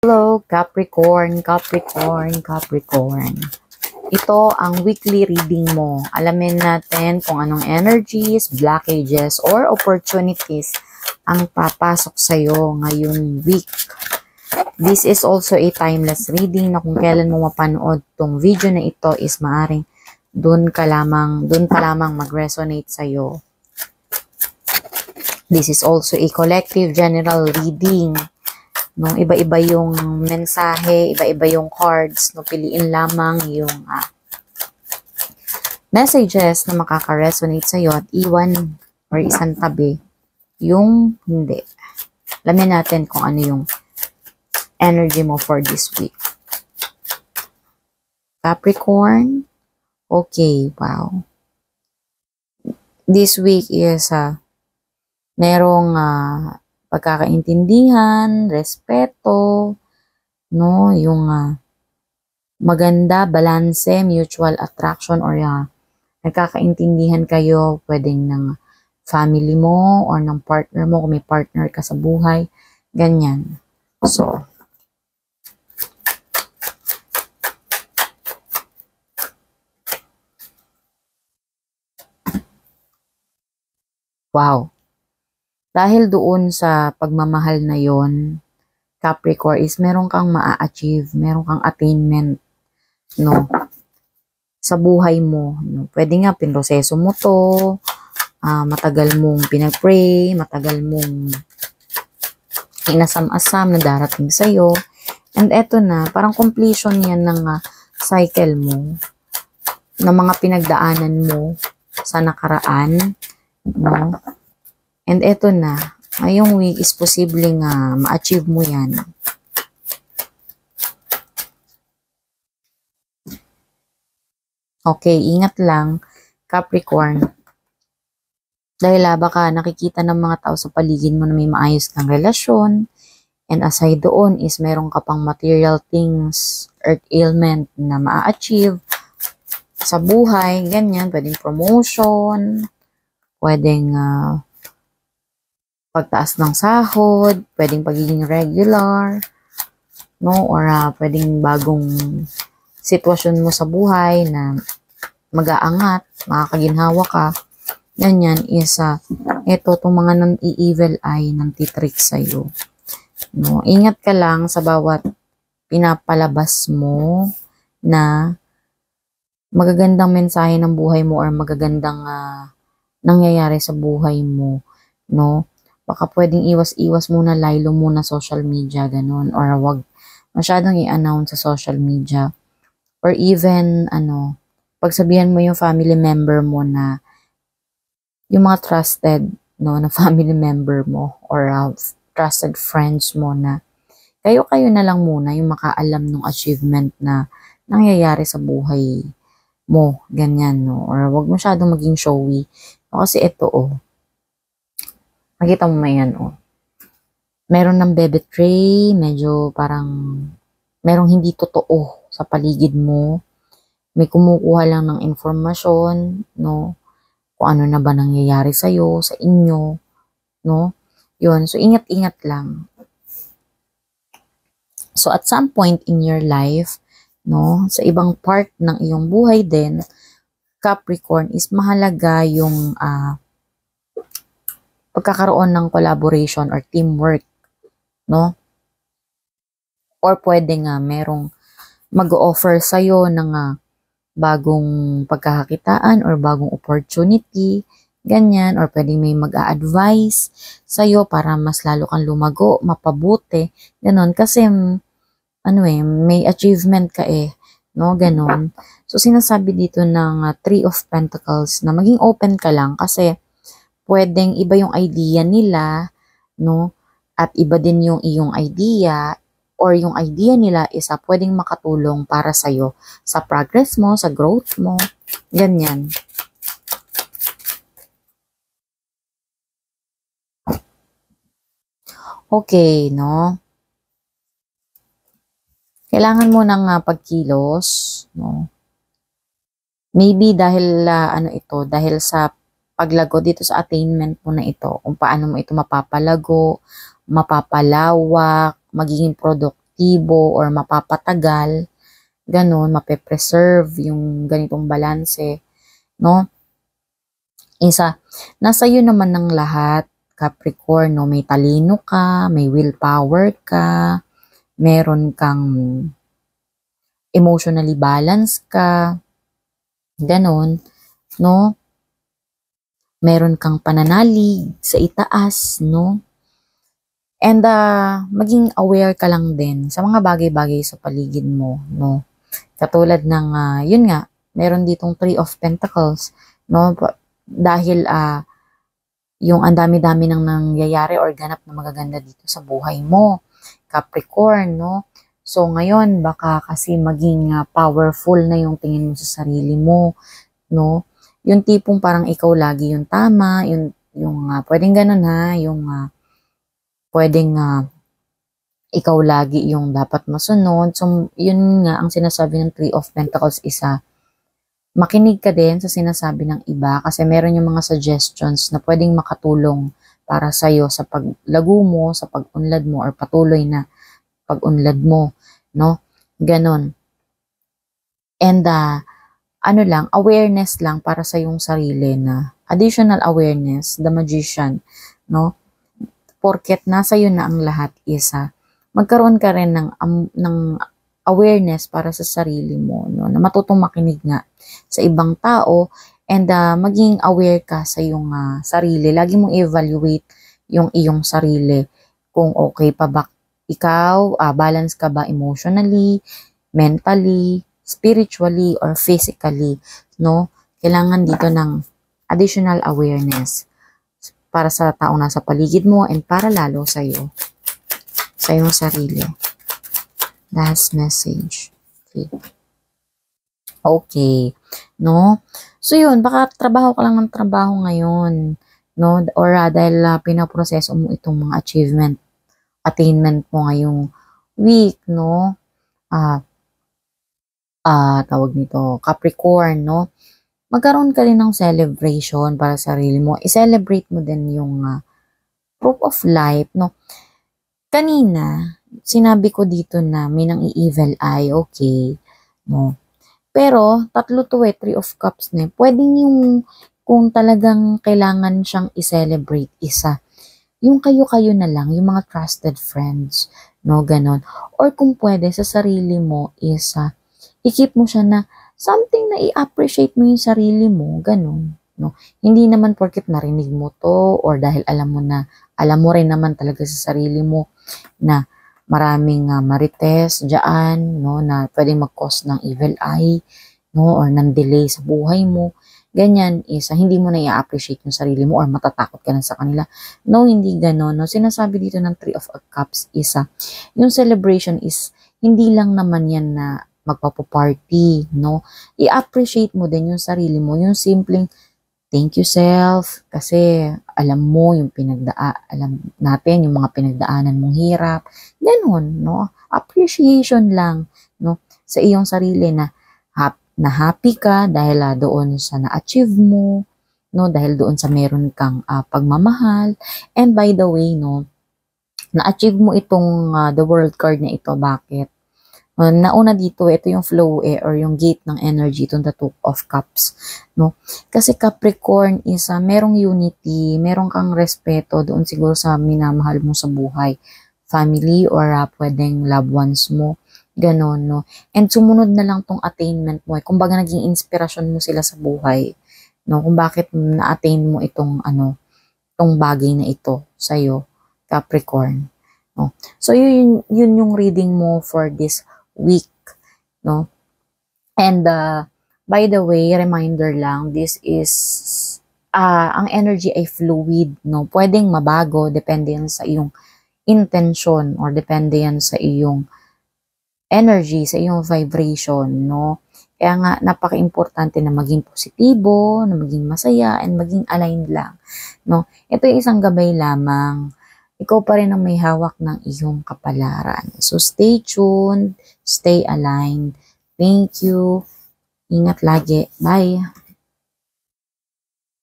Hello, Capricorn, Capricorn, Capricorn. Ito ang weekly reading mo. Alamin natin kung anong energies, blockages, or opportunities ang papasok sa'yo ngayong week. This is also a timeless reading na kung kailan mo mapanood tong video na ito is maaring dun pa lamang mag-resonate sa'yo. This is also a collective general reading. No, iba-iba yung mensahe, iba-iba yung cards, no, piliin lamang yung messages na makaka-resonate sa iyo at iwan or isang tabi yung hindi. Alamin natin kung ano yung energy mo for this week. Capricorn, okay, wow. This week is merong pagkakaintindihan, respeto, no, yung maganda, balanse, mutual attraction, or nagkakaintindihan kayo, pwedeng ng family mo or ng partner mo, kung may partner ka sa buhay, ganyan. So, wow. Dahil doon sa pagmamahal na yon, Capricorn, is meron kang maa-achieve, meron kang attainment, no, sa buhay mo. No? Pwede nga, pinroseso mo to, matagal mong pinag-pray, matagal mong inasam-asam na darating sa'yo. And eto na, parang completion yan ng cycle mo, ng mga pinagdaanan mo sa nakaraan, no? And eto na, ngayong week is posibleng ma-achieve mo yan. Okay, ingat lang, Capricorn. Dahil baka nakikita ng mga tao sa paligid mo na may maayos kang relasyon. And aside doon is meron ka pang material things, earth ailment na ma-achieve sa buhay. Ganyan, pwedeng promotion, pwedeng pagtaas ng sahod, pwedeng pagiging regular, no? Or pwedeng bagong sitwasyon mo sa buhay na mag-aangat, makakaginhawa ka. Ganyan is, ito, itong mga non-evil eye nang titrick sa'yo. No? Ingat ka lang sa bawat pinapalabas mo na magagandang mensahe ng buhay mo or magagandang nangyayari sa buhay mo, no? Baka pwedeng iwas-iwas muna, laylo muna social media, ganun. Or wag masyadong i-announce sa social media. Or even, pagsabihan mo yung family member mo na, yung mga trusted, no, na family member mo, or trusted friends mo na, kayo-kayo na lang muna yung makaalam ng achievement na nangyayari sa buhay mo, ganyan, no? Or wag masyadong maging showy. Kasi ito, nakita mo may yan, meron ng bebetray, medyo parang merong hindi totoo sa paligid mo. May kumukuha lang ng informasyon, no? Kung ano na ba nangyayari sa'yo, sa inyo, no? Yun, so ingat-ingat lang. So at some point in your life, no, sa ibang part ng iyong buhay din, Capricorn, is mahalaga yung pagkakaroon ng collaboration or teamwork, no? Or pwede nga merong mag-offer sa'yo ng bagong pagkakakitaan or bagong opportunity, ganyan, or pwede may mag-a-advise sa'yo para mas lalo kang lumago, mapabuti, ganon, kasi may achievement ka no, ganon. So sinasabi dito ng Three of Pentacles na maging open ka lang kasi pwedeng iba yung idea nila, no? At iba din yung iyong idea, or yung idea nila is pwedeng makatulong para sa'yo sa progress mo, sa growth mo, ganyan. Okay, no? Kailangan mo ng pagkilos, no? Maybe dahil dahil sa paglago dito sa attainment mo na ito, kung paano mo ito mapapalago, mapapalawak, magiging epektibo or mapapatagal, ganon, mape-preserve yung ganitong balanse, no? Isa, nasa iyo naman ng lahat, Capricorn, no? May talino ka, may willpower ka, meron kang emotionally balanced ka, ganon, no? Meron kang pananalig sa itaas, no? And maging aware ka lang din sa mga bagay-bagay sa paligid mo, no? Katulad ng, yun nga, meron ditong Three of Pentacles, no? Dahil yung ang dami-dami nang nangyayari or ganap na magaganda dito sa buhay mo, Capricorn, no? So ngayon, baka kasi maging powerful na yung tingin mo sa sarili mo, no? Yung tipong parang ikaw lagi yung tama, yung pwedeng ganun yung pwedeng ikaw lagi yung dapat masunod. So, yun nga ang sinasabi ng Three of Pentacles isa. Makinig ka din sa sinasabi ng iba kasi meron yung mga suggestions na pwedeng makatulong para sa'yo sa paglago mo, sa pag-unlad mo, or patuloy na pag-unlad mo, no? Ganon. And, awareness lang para sa yung sarili na additional awareness, the magician, no? Porket nasa iyo na ang lahat isa, magkaroon ka rin ng awareness para sa sarili mo, no? Na matutong makinig nga sa ibang tao and maging aware ka sa iyong sarili. Lagi mong evaluate yung iyong sarili kung okay pa ba ikaw, balance ka ba emotionally, mentally, spiritually, or physically, no? Kailangan dito ng additional awareness para sa taong nasa paligid mo and para lalo sa iyo, sa iyong sarili. Last message. Okay. No? So yun, baka trabaho ka lang ng trabaho ngayon, no? Or dahil pinaproseso mo itong mga attainment mo ngayong week, no? Tawag nito, Capricorn, no? Magkaroon ka rin ng celebration para sa sarili mo. I-celebrate mo din yung proof of life, no? Kanina, sinabi ko dito na may nang evil eye, okay, no? Pero, tatlo to Three of Cups na. Pwedeng yung, kung talagang kailangan siyang i-celebrate, isa. Yung kayo-kayo na lang, yung mga trusted friends, no? Ganon. Or kung pwede, sa sarili mo, isa, i-keep mo siya na something na i-appreciate mo yung sarili mo, ganun, no? Hindi naman porket narinig mo to or dahil alam mo rin naman talaga sa sarili mo na maraming marites dyan, no, na pwedeng mag-cause ng evil eye, no, or ng delay sa buhay mo. Ganyan is hindi mo na i-appreciate yung sarili mo or matatakot ka na sa kanila. No, hindi ganon, no. Sinasabi dito ng Three of Cups isa, yung celebration is hindi lang naman yan na magpapaparty, no? I-appreciate mo din yung sarili mo, yung simpleng thank you self, kasi alam mo yung alam natin yung mga pinagdaanan mong hirap, ganun, no? Appreciation lang, no? Sa iyong sarili na happy ka dahil doon sa na-achieve mo, no? Dahil doon sa meron kang pagmamahal. And by the way, no, na-achieve mo itong the world card na ito, bakit? Nauna dito, ito yung flow or yung gate ng energy, itong the Two of Cups, no? Kasi Capricorn is merong unity, merong kang respeto doon siguro sa minamahal mo sa buhay, family or pwedeng loved ones mo, ganon, no? And sumunod na lang tong attainment mo, kumbaga naging inspirasyon mo sila sa buhay, no? Kung bakit na-attain mo itong itong bagay na ito sa'yo, Capricorn, no? So yun yung reading mo for this week, no? And by the way, reminder lang, this is ang energy ay fluid, no? Pwedeng mabago, depende yan sa iyong intention or depende yan sa iyong energy, sa iyong vibration, no? Kaya nga, napaka-importante na maging positibo, na maging masaya, and maging aligned lang, no? Ito ay isang gabay lamang. Ikaw pa rin ang may hawak ng iyong kapalaran. So, stay tuned, stay aligned. Thank you. Ingat lagi. Bye.